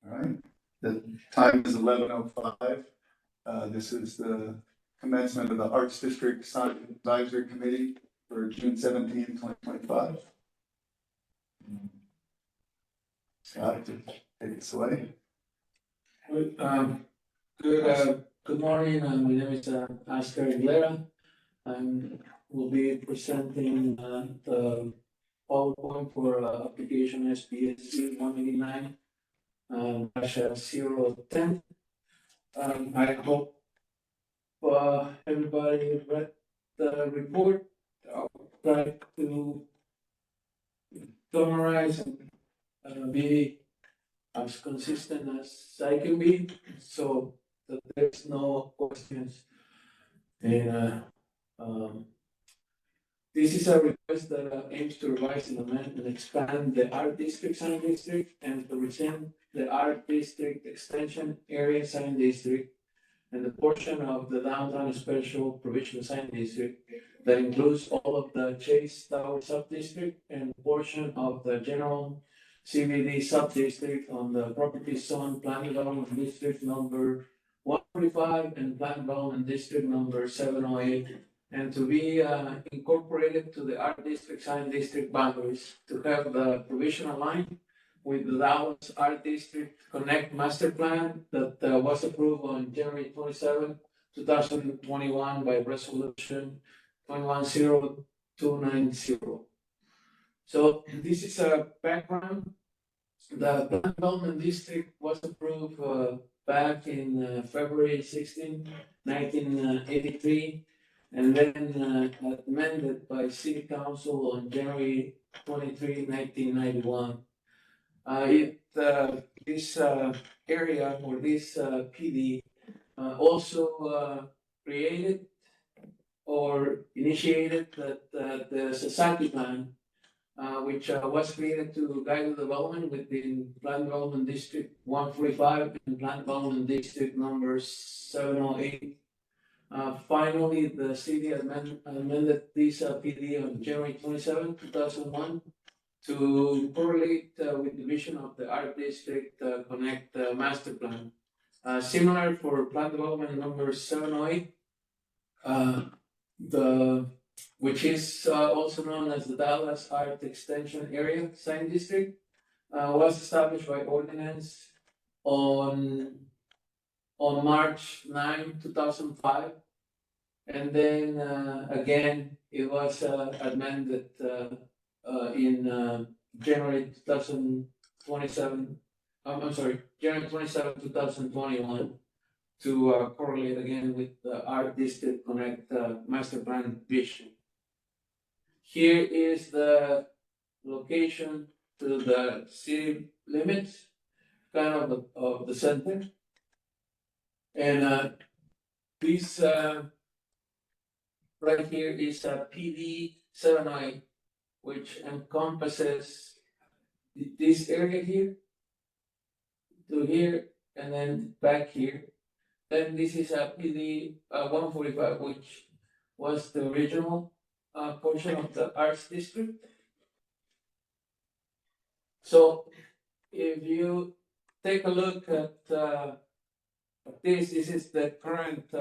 All right, the time is 11:05. This is the commencement of the Arts District Sign Advisory Committee for June 17, 2025. Scott, take us away. Good morning. My name is Oscar Aguilera. I will be presenting the PowerPoint for application SPSC 189 -010. I hope everybody read the report. I'll try to summarize and be as consistent as I can be, so that there's no questions. And this is a request that aims to revise and amend and expand the Art District Sign District and to rescind the Art District Extension Area Sign District and the portion of the Downtown Special Provincial Sign District that includes all of the Chase Tower Subdistrict and portion of the General CBD Subdistrict on the Property Zone Plan Development District number 145 and Plan Development District number 708, and to be incorporated to the Art District Sign District boundaries to have the provisional line with the Dallas Art District Connect Master Plan that was approved on January 27, 2021 by Resolution 210290. So this is a background. The Plan Development District was approved back in February 16, 1983, and then amended by City Council on January 23, 1991. This area or this PD also created or initiated the Sasaki Plan, which was created to guide the development within Plan Development District 145 and Plan Development District number 708. Finally, the city amended this PD on January 27, 2001 to correlate with the vision of the Art District Connect Master Plan. Similar for Plan Development number 708, which is also known as the Dallas Art Extension Area Sign District, was established by ordinance on March 9, 2005, and then again it was amended in January 2027. January 27, 2021. To correlate again with the Art District Connect Master Plan vision. Here is the location to the city limits, kind of the center. And this right here is a PD 708, which encompasses this area here to here and then back here. Then this is a PD 145, which was the original portion of the Arts District. So if you take a look at this is the current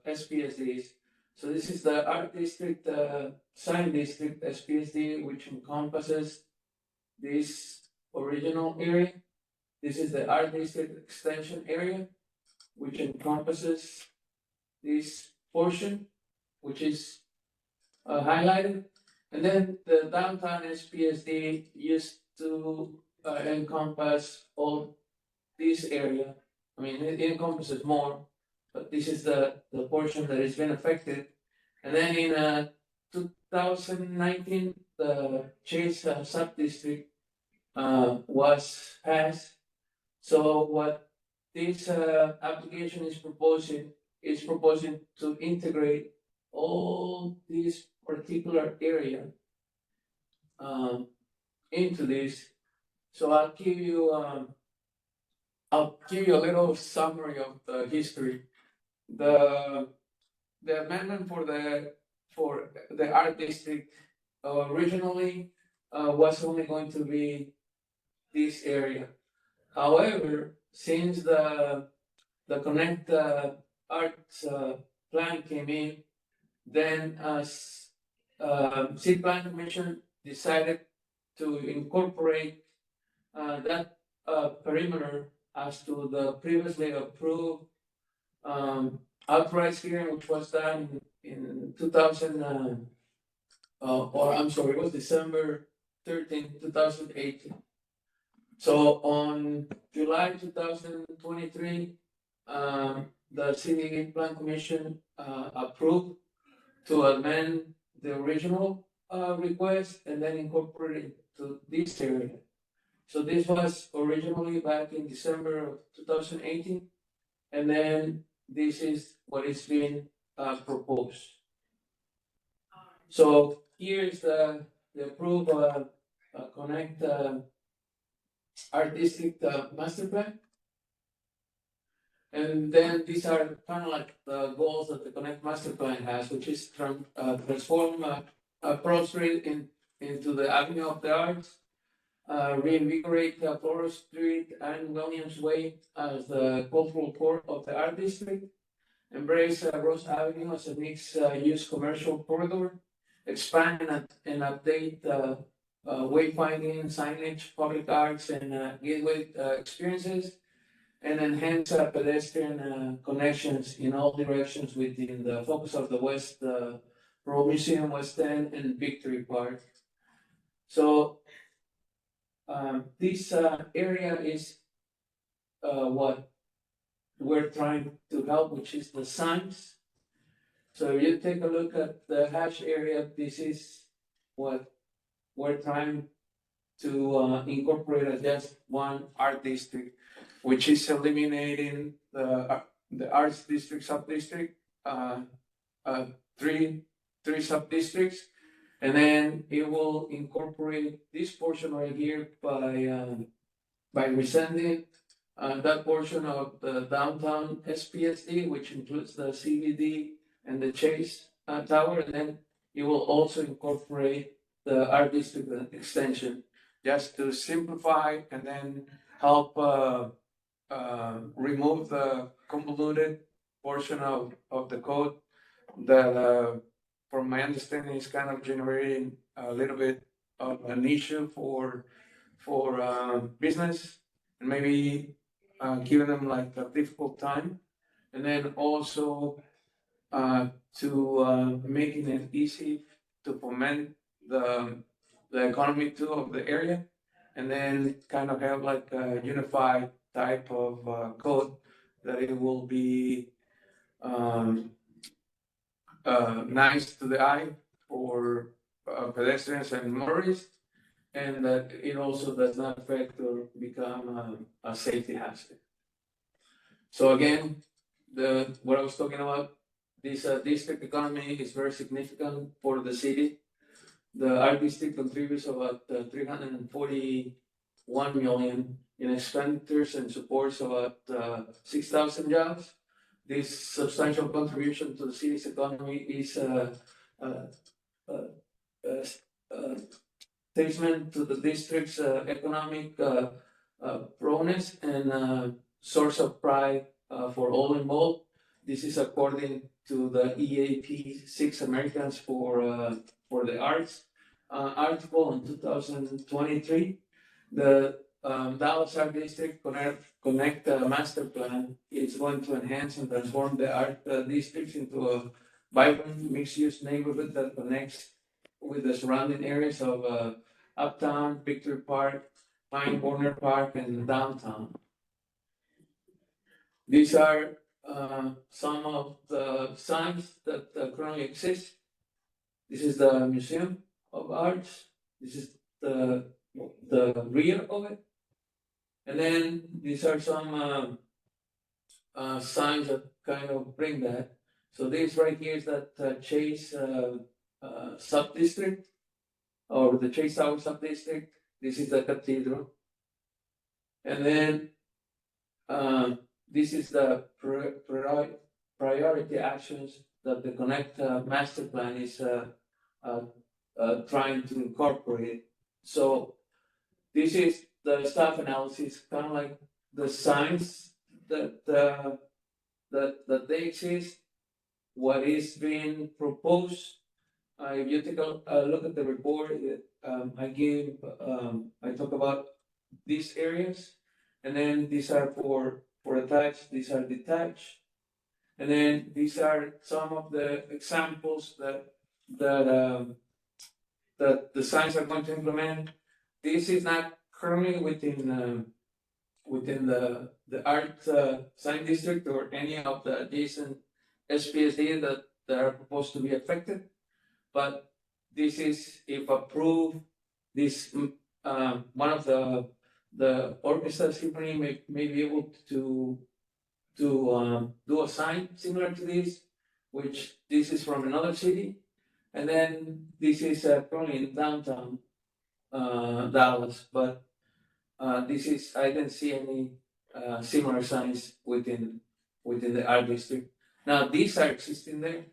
SPSDs. So this is the Art District Sign District SPSD, which encompasses this original area. This is the Art District Extension area, which encompasses this portion, which is highlighted. And then the downtown SPSD used to encompass all this area. I mean, it encompasses more, but this is the portion that has been affected. And then in 2019, the Chase Subdistrict was passed. So what this application is proposing to integrate all this particular area into this. So I'll give you a little summary of the history. The amendment for the Art District originally was only going to be this area. However, since the Connect Arts plan came in, then City Plan Commission decided to incorporate that perimeter as to the previously approved authorized hearing, which was done in 2000, or I'm sorry, it was December 13, 2018. So on July 2023, the City Plan Commission approved to amend the original request and then incorporate it to this area. So this was originally back in December of 2018, and then this is what is being proposed. So here's the approved Connect Art District Master Plan. And then these are kind of like the goals that the Connect Master Plan has, which is transform Pearl Street into the Avenue of the Arts, reinvigorate Flora Street and Williams Way as the cultural core of the art district, embrace Rose Avenue as a mixed-use commercial corridor, expand and update wayfinding, signage, public arts, and gateway experiences, and enhance pedestrian connections in all directions within the focus of the West Pearl Museum, West End, and Victory Park. So this area is what we're trying to help, which is the signs. So if you take a look at the hash area, this is what we're trying to incorporate as just one art district, which is eliminating the arts district sub-district, three sub-districts, and then it will incorporate this portion right here by rescinding that portion of the downtown SPSD, which includes the CBD and the Chase Tower, and then it will also incorporate the art district extension, just to simplify and then help remove the convoluted portion of the code that, from my understanding, is kind of generating a little bit of an issue for business, and maybe giving them like a difficult time, and then also to making it easy to foment the economy too of the area, and then kind of have like a unified type of code that it will be nice to the eye for pedestrians and motorists, and that it also does not affect or become a safety hazard. So again, what I was talking about, this district economy is very significant for the city. The art district contributes about 341 million in expenditures and supports about 6,000 jobs. This substantial contribution to the city's economy is testament to the district's economic proneness and source of pride for all involved. This is according to the EAP 6 Americans for the Arts article in 2023. The Dallas Art District Connect Master Plan is going to enhance and transform the art districts into a vibrant mixed-use neighborhood that connects with the surrounding areas of Uptown, Victory Park, Pine Corner Park, and downtown. These are some of the signs that currently exist. This is the Museum of Arts. This is the rear of it. And then these are some signs that kind of bring that. So this right here is that Chase sub-district, or the Chase Tower sub-district. This is the cathedral. And then this is the priority actions that the Connect Master Plan is trying to incorporate. So this is the staff analysis, kind of like the signs that, that they exist, what is being proposed. If you take a look at the report, I talk about these areas, and then these are for attached, these are detached. And then these are some of the examples that the signs are going to implement. This is not currently within the art sign district or any of the adjacent SPSD that are proposed to be affected. But this is, if approved, this one of the orchestra symphony may be able to do a sign similar to this, which this is from another city, and then this is currently in downtown Dallas, but this is, I didn't see any similar signs within the art district. Now these are existing there,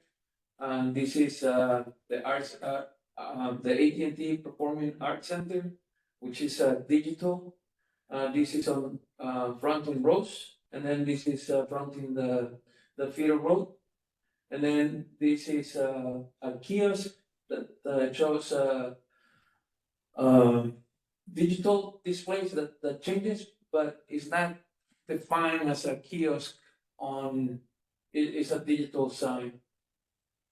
and this is the arts, the AT&T Performing Arts Center, which is digital. This is on fronting Rose, and then this is fronting the Theater Road, and then this is a kiosk that shows digital displays that changes, but it's not defined as a kiosk on. It's a digital sign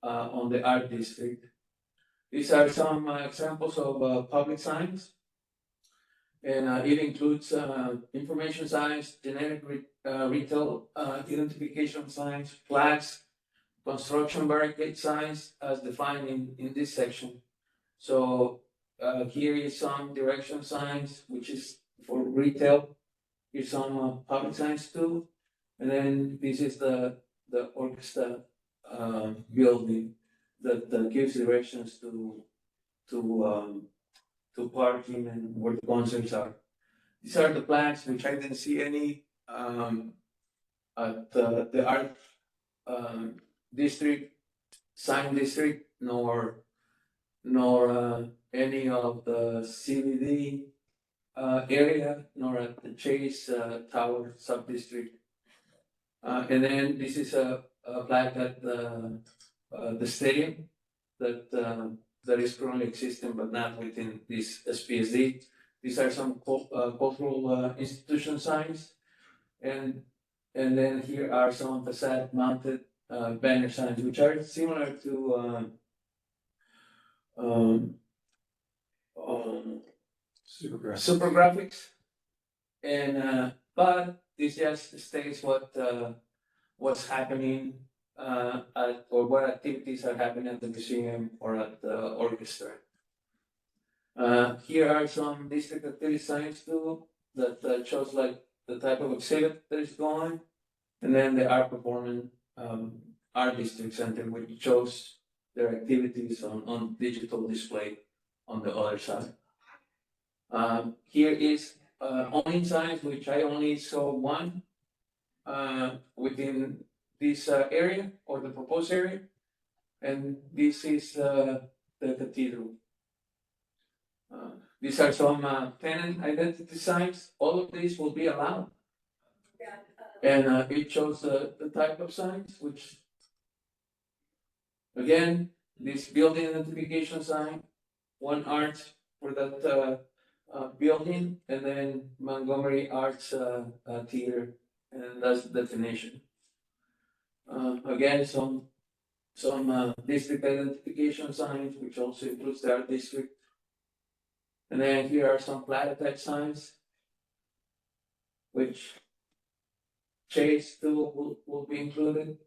on the art district. These are some examples of public signs. And it includes information signs, generic retail identification signs, flags, construction barricade signs as defined in this section. So here is some direction signs, which is for retail. Here's some public signs too. And then this is the orchestra building that gives directions to parking and where the concerts are. These are the plans, which I didn't see any at the art district, sign district, nor any of the CBD area, nor at the Chase Tower sub-district. And then this is a plaque at the stadium that is currently existing, but not within this SPSD. These are some cultural institution signs, and then here are some facade-mounted banner signs, which are similar to super graphics, and but this just states what's happening or what activities are happening at the museum or at the orchestra. Here are some district activity signs too that shows like the type of exhibit that is going, and then the art performing art district center, which shows their activities on digital display on the other side. Here is awning signs, which I only saw one within this area or the proposed area, and this is the cathedral. These are some tenant identity signs. All of these will be allowed, and it shows the type of signs, which again, this building identification sign, one art for that building, and then Montgomery Arts Theater, and that's the definition. Again, some district identification signs, which also includes the art district. And then here are some plat attached signs, which Chase too will be included.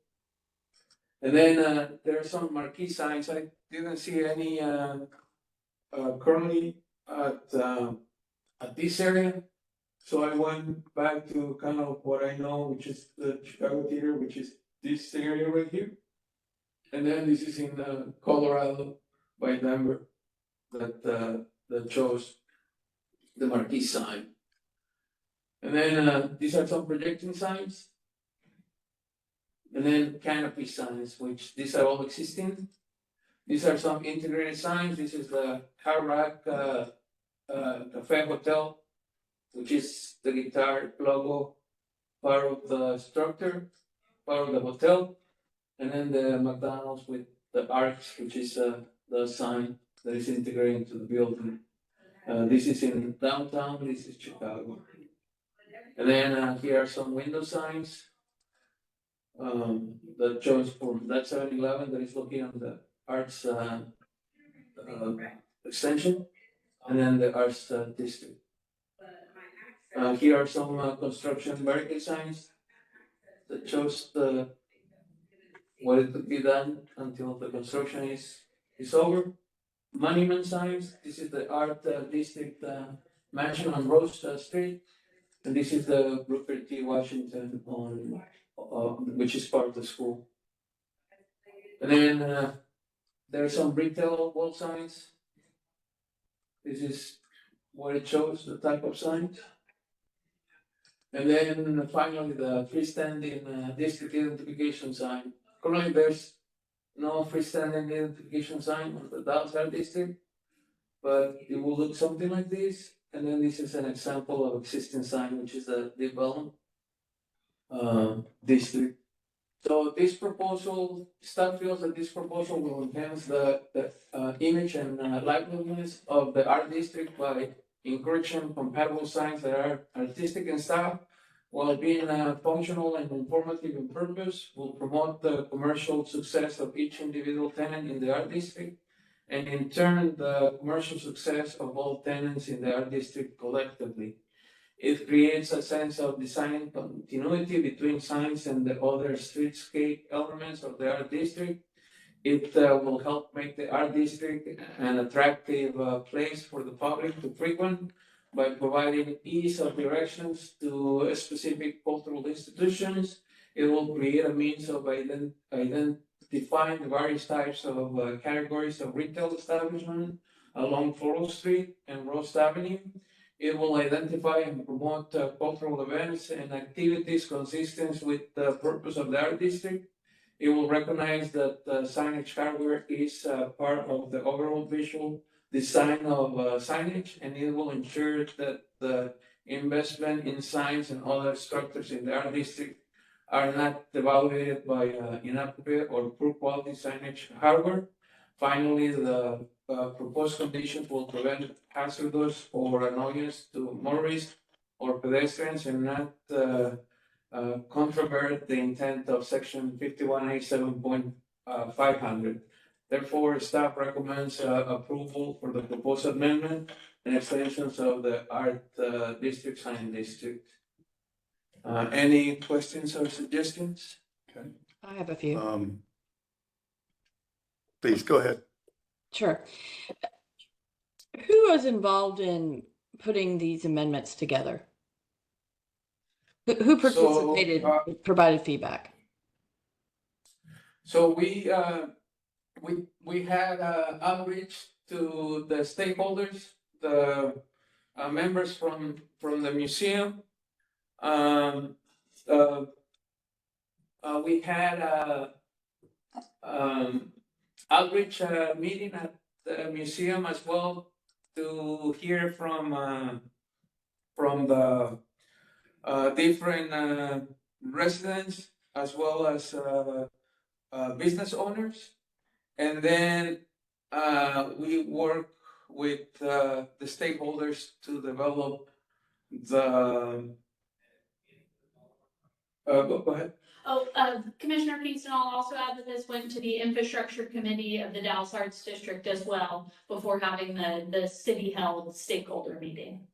And then there are some marquee signs. I didn't see any currently at this area. So I went back to kind of what I know, which is the Chicago Theater, which is this area right here. And then this is in Colorado by Denver that shows the marquee sign. And then these are some projecting signs. And then canopy signs, which these are all existing. These are some integrated signs. This is the Hard Rock Cafe Hotel which is the guitar logo, part of the structure, part of the hotel, and then the McDonald's with the arch, which is the sign that is integrated into the building. This is in downtown, this is Chicago. And then here are some window signs that shows for that 7-Eleven that is located on the arts extension, and then the arts district. Here are some construction barricade signs that shows what it could be done until the construction is over. Monument signs, this is the art district mansion on Rose Street, and this is the Booker T. Washington on which is part of the school. And then there are some retail wall signs. This is what it shows, the type of signs. And then finally, the freestanding district identification sign. Currently, there's no freestanding identification sign on the Dallas Art District, but it will look something like this. And then this is an example of existing sign, which is the development district. So this proposal, staff feels that this proposal will enhance the image and liveliness of the art district by encouraging compatible signs that are artistic in style, while being functional and informative in purpose, will promote the commercial success of each individual tenant in the art district, and in turn, the commercial success of all tenants in the art district collectively. It creates a sense of design continuity between signs and the other streetscape elements of the art district. It will help make the art district an attractive place for the public to frequent by providing ease of directions to specific cultural institutions. It will create a means of identifying the various types of categories of retail establishment along Floral Street and Rose Avenue. It will identify and promote cultural events and activities consistent with the purpose of the art district. It will recognize that signage hardware is part of the overall visual design of signage, and it will ensure that the investment in signs and other structures in the art district are not evaluated by inappropriate or poor quality signage hardware. Finally, the proposed conditions will prevent hazardous or annoyance to motorists or pedestrians and not controvert the intent of section 51A7.500. Therefore, staff recommends approval for the proposed amendment and extensions of the art district sign district. Any questions or suggestions? Okay. I have a few. Please go ahead. Sure. Who was involved in putting these amendments together? Who participated, provided feedback? So we had outreach to the stakeholders, the members from the museum. We had outreach meeting at the museum as well to hear from the different residents as well as business owners, and then we work with the stakeholders to develop the. Go ahead. Commissioner Kingston, I'll also add that this went to the infrastructure committee of the Dallas Arts District as well before having the city held stakeholder meeting.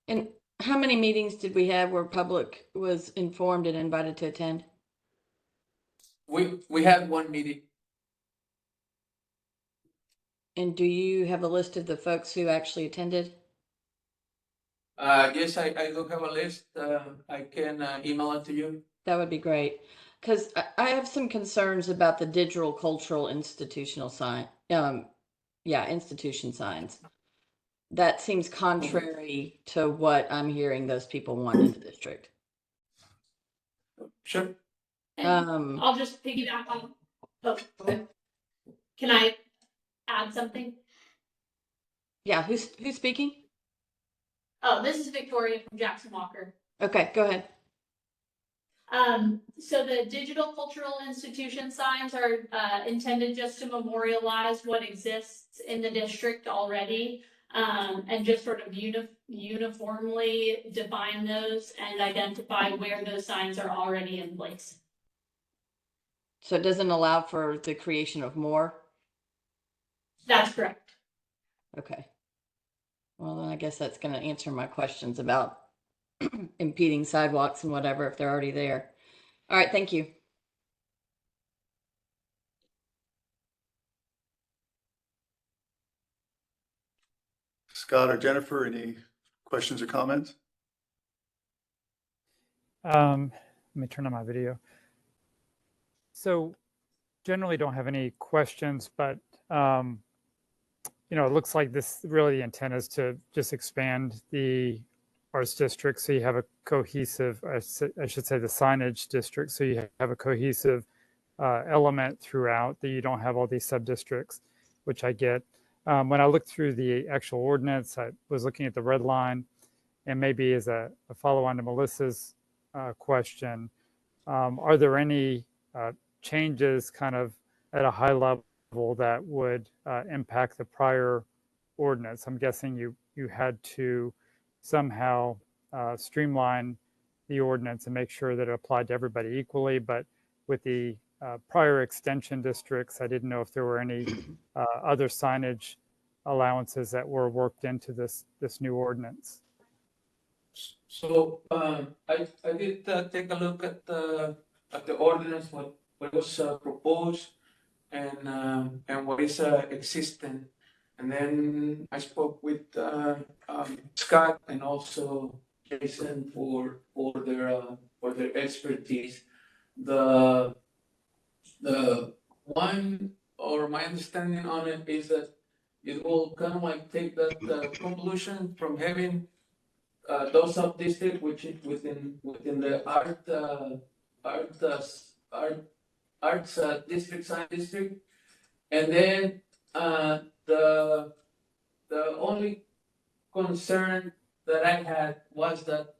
And how many meetings did we have where public was informed and invited to attend? We had one meeting. And do you have a list of the folks who actually attended? Yes, I do have a list. I can email it to you. That would be great. Because I have some concerns about the digital cultural institutional sign. Institution signs. That seems contrary to what I'm hearing those people want in the district. Sure. And I'll just piggyback on. Can I add something? Yeah, who's speaking? Oh, this is Victoria from Jackson Walker. Okay, go ahead. So the digital cultural institution signs are intended just to memorialize what exists in the district already, and just sort of uniformly define those and identify where those signs are already in place. So it doesn't allow for the creation of more? That's correct. Okay. Well, then I guess that's going to answer my questions about impeding sidewalks and whatever if they're already there. All right, thank you. Scott or Jennifer, any questions or comments? Let me turn on my video. So generally don't have any questions, but you know, it looks like this really the intent is to just expand the arts district so you have a cohesive, I should say the signage district, so you have a cohesive element throughout, that you don't have all these sub-districts, which I get. When I looked through the actual ordinance, I was looking at the red line, and maybe as a follow-on to Melissa's question, are there any changes kind of at a high level that would impact the prior ordinance? I'm guessing you had to somehow streamline the ordinance and make sure that it applied to everybody equally, but with the prior extension districts, I didn't know if there were any other signage allowances that were worked into this new ordinance. So I did take a look at the ordinance, what was proposed, and what is existing, and then I spoke with Scott and also Jason for their expertise. The one, or my understanding on it, is that it will kind of like take that convolution from having those sub-districts which is within the arts district, sign district, and then the only concern that I had was that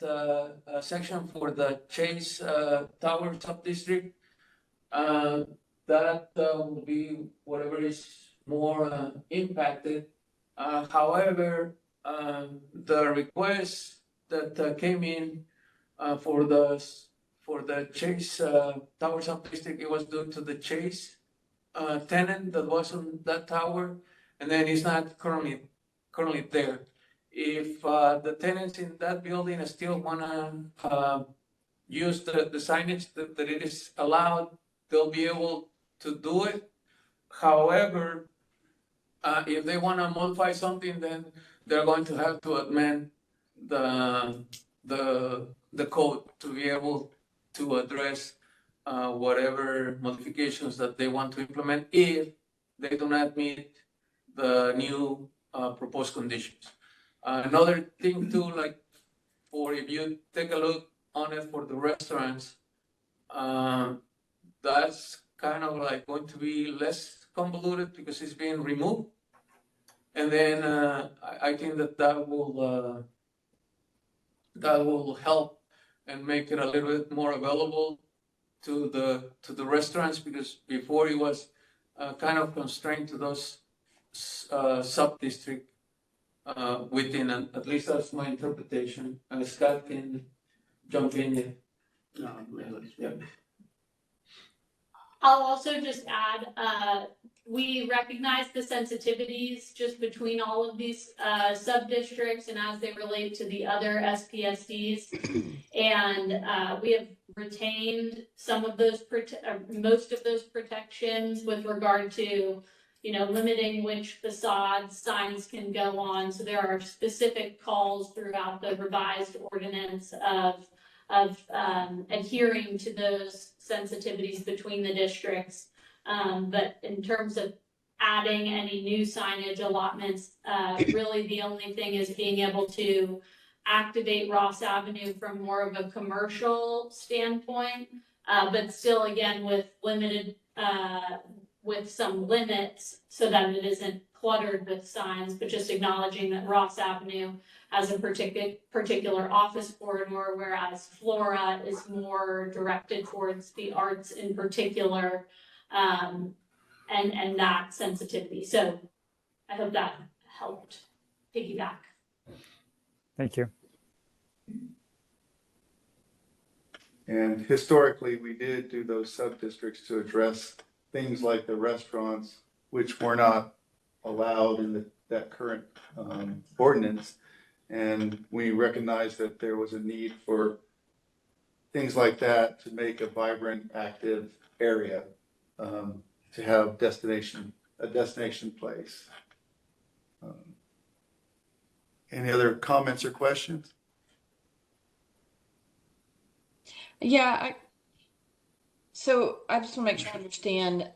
section for the Chase Tower sub-district, that will be whatever is more impacted. However, the request that came in for the Chase Tower sub-district, it was due to the Chase tenant that was on that tower, and then it's not currently there. If the tenants in that building still wanna use the signage that it is allowed, they'll be able to do it. However, if they wanna modify something, then they're going to have to amend the code to be able to address whatever modifications that they want to implement if they do not meet the new proposed conditions. Another thing too, like, or if you take a look on it for the restaurants, that's kind of like going to be less convoluted because it's being removed. And then I think that will help and make it a little bit more available to the restaurants, because before it was kind of constrained to those sub-district within, at least that's my interpretation. Scott can jump in. Yeah. I'll also just add, we recognize the sensitivities just between all of these sub-districts and as they relate to the other SPSDs. And we have retained some of those, most of those protections with regard to, you know, limiting which facade signs can go on. So there are specific calls throughout the revised ordinance of adhering to those sensitivities between the districts. But in terms of adding any new signage allotments, really the only thing is being able to activate Ross Avenue from more of a commercial standpoint, but still again with limited, with some limits so that it isn't cluttered with signs, but just acknowledging that Ross Avenue has a particular office corridor, whereas Flora is more directed towards the arts in particular, and that sensitivity. So I hope that helped piggyback. Thank you. And historically, we did do those sub-districts to address things like the restaurants, which were not allowed in that current ordinance. And we recognized that there was a need for things like that to make a vibrant, active area, to have a destination place. Any other comments or questions? Yeah, so I just want to make sure I understand,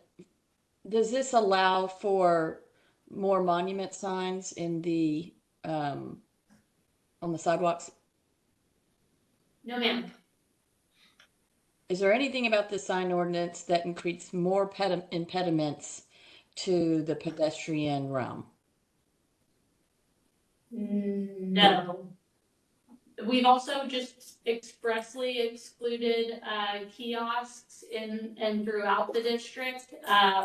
does this allow for more monument signs in the, on the sidewalks? No, ma'am. Is there anything about the sign ordinance that increases more impediments to the pedestrian realm? No. We've also just expressly excluded kiosks in and throughout the district,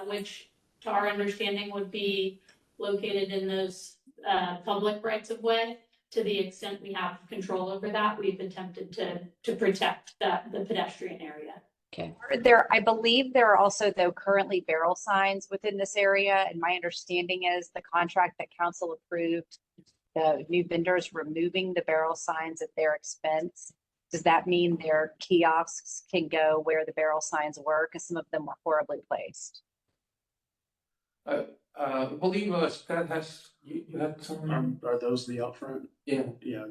which to our understanding would be located in those public rights of way. To the extent we have control over that, we've attempted to protect the pedestrian area. Okay. I believe there are also, though, currently barrel signs within this area, and my understanding is the contract that council approved, the new vendors removing the barrel signs at their expense. Does that mean their kiosks can go where the barrel signs were? Because some of them were horribly placed. I believe Scott has, you had some, Are those the out front? yeah. Yeah,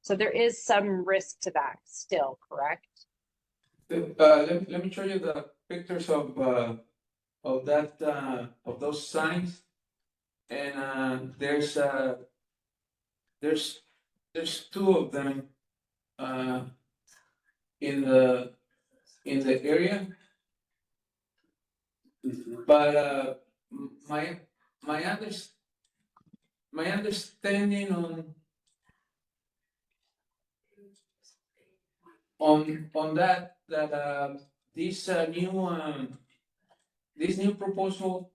So there is some risk to that still, correct? Let me show you the pictures of that, of those signs. And there's two of them in the area. But my understanding on that this new proposal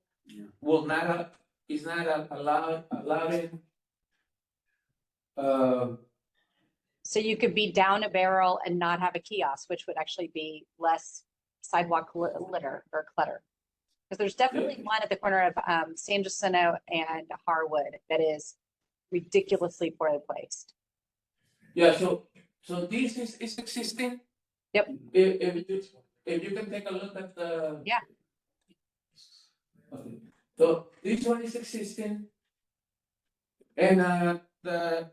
will not is not allowing. So you could be down a barrel and not have a kiosk, which would actually be less sidewalk litter or clutter. Because there's definitely one at the corner of San Jacinto and Harwood that is ridiculously poorly placed. Yeah, so this is existing. Yep. If you can take a look at the. Yeah. Okay. So this one is existing. And the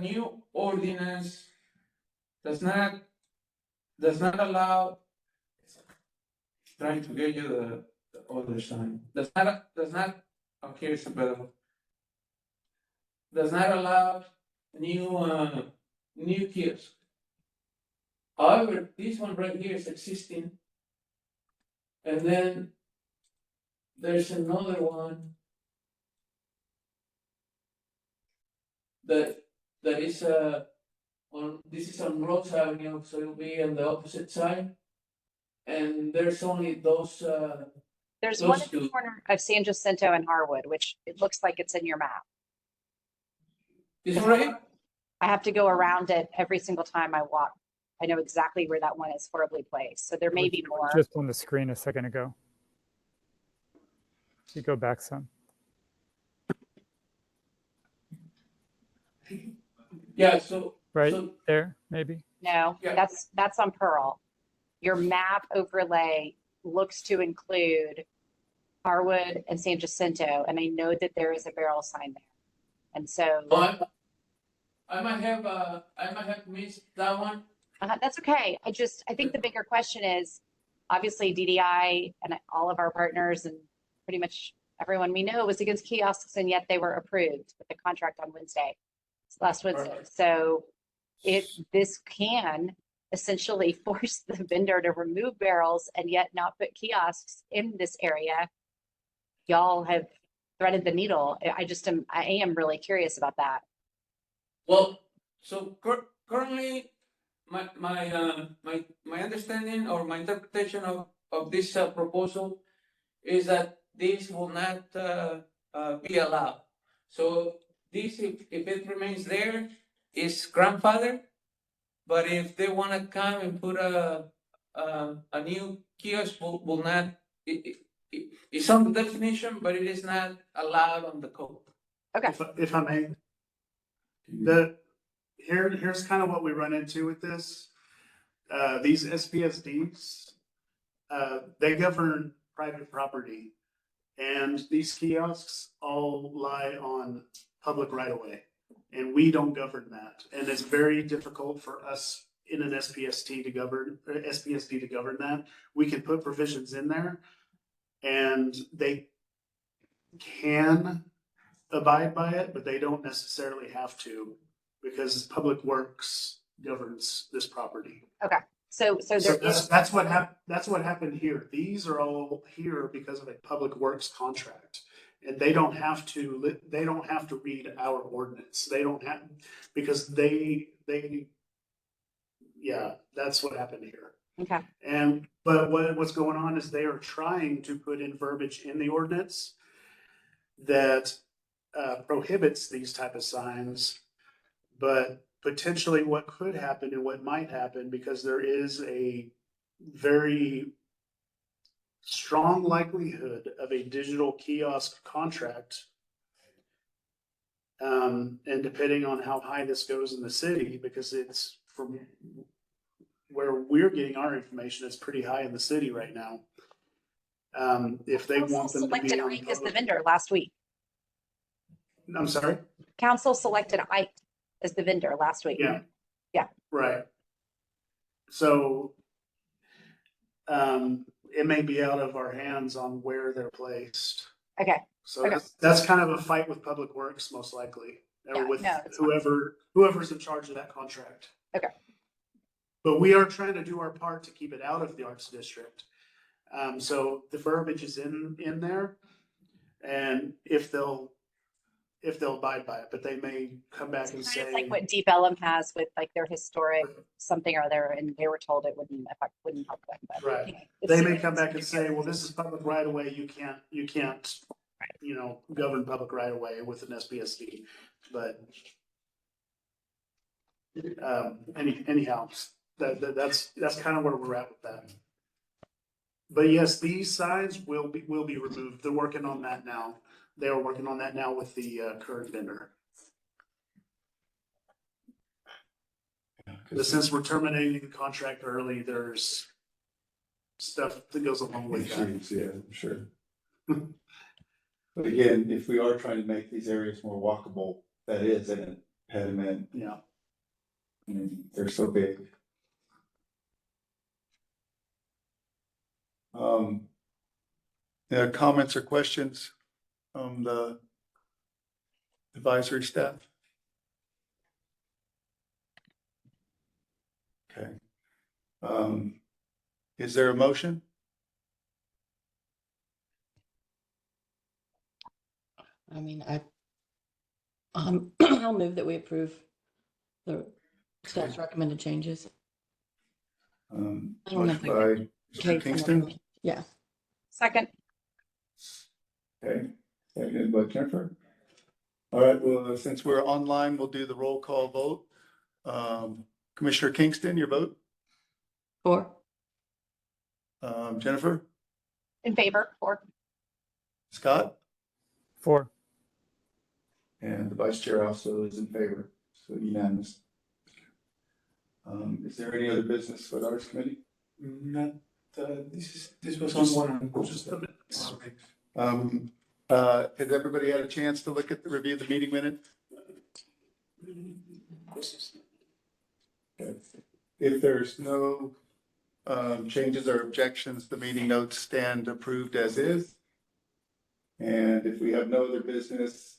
new ordinance does not allow. Trying to get you the other sign. Does not oh, here's a better one. Does not allow new kiosk. However, this one right here is existing. And then there's another one that is this is on Rose Avenue, so it'll be on the opposite side. And there's only those There's those one at the two. corner of San Jacinto and Harwood, which it looks like it's in your map. This one right here? I have to go around it every single time I walk. I know exactly where that one is horribly placed. So there may be more. Just on the screen a second ago. You go back some. Yeah, so Right so there, maybe. No, Yeah. that's on Pearl. Your map overlay looks to include Harwood and San Jacinto, and I know that there is a barrel sign there. And so I might have missed that one. that's okay. I think the bigger question is, obviously DDI and all of our partners and pretty much everyone we know was against kiosks, and yet they were approved with the contract on Wednesday, last Wednesday. So this can essentially force the vendor to remove barrels and yet not put kiosks in this area. Y'all have threaded the needle. I am really curious about that. Well, so currently, my understanding or my interpretation of this proposal is that this will not be allowed. So this, if it remains there, is grandfather. But if they want to come and put a new kiosk, will not. It's on the definition, but it is not allowed on the code. Okay. If I may, here's kind of what we run into with this. These SPSDs, they govern private property, and these kiosks all lie on public right of way, and we don't govern that. And it's very difficult for us in an SPSD to govern that. We can put provisions in there, and they can abide by it, but they don't necessarily have to, because Public Works governs this property. So So there that's what happened here. These are all here because of a Public Works contract. And they don't have to read our ordinance. They don't have, because yeah, that's what happened here. okay. But what's going on is they are trying to put in verbiage in the ordinance that prohibits these type of signs. But potentially what could happen and what might happen, because there is a very strong likelihood of a digital kiosk contract. And depending on how high this goes in the city, because it's from where we're getting our information, it's pretty high in the city right now. If they Council want them to be selected on Ike as the public, vendor last week. I'm sorry? Council selected Ike as the vendor last week. Yeah. Yeah. Right. So, it may be out of our hands on where they're placed. Okay. So Okay. that's kind of a fight with Public Works, most likely, Yeah, or with no, it's fine. whoever's in charge of that contract. Okay. But we are trying to do our part to keep it out of the Arts District. So the verbiage is in there, and if they'll abide by it, but they may come back and It's say. kind of like what Deep Ellum has with like their historic something or other, and they were told it wouldn't help them. But Right. anyway, They may come back and say, well, this is public right of way, you can't, govern public right of way with an SPSD, but. Anyhow, that's kind of where we're at with that. But yes, these signs will be removed. They're working on that now. They are working on that now with the current vendor. But since we're terminating the contract early, there's stuff that goes along with that. Issues, yeah, I'm sure. But again, if we are trying to make these areas more walkable, that is an impediment. Yeah. I mean, they're so big. Comments or questions from the advisory staff? Okay. Is there a motion? I mean, I'll move that we approve the staff's recommended changes. I don't know Motion if by Okay, Mr. Kingston. Yeah. second, Okay, seconded by Jennifer. All right, well, since we're online, we'll do the roll call vote. Commissioner Kingston, your vote? 4. Jennifer? in favor, or Scott? 4. And the vice chair also is in favor, so unanimous. Is there any other business for the Arts Committee? Not, this was on one. Just a minute. Has everybody had a chance to review the meeting minutes? Okay. If there's no changes or objections, the meeting notes stand approved as is. And if we have no other business,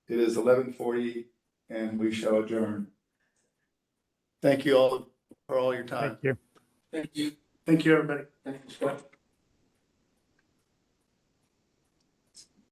it is 11:40 and we shall adjourn. Thank you all for all your time. Thank you. Thank you. Thank you, everybody. Thank you, Scott.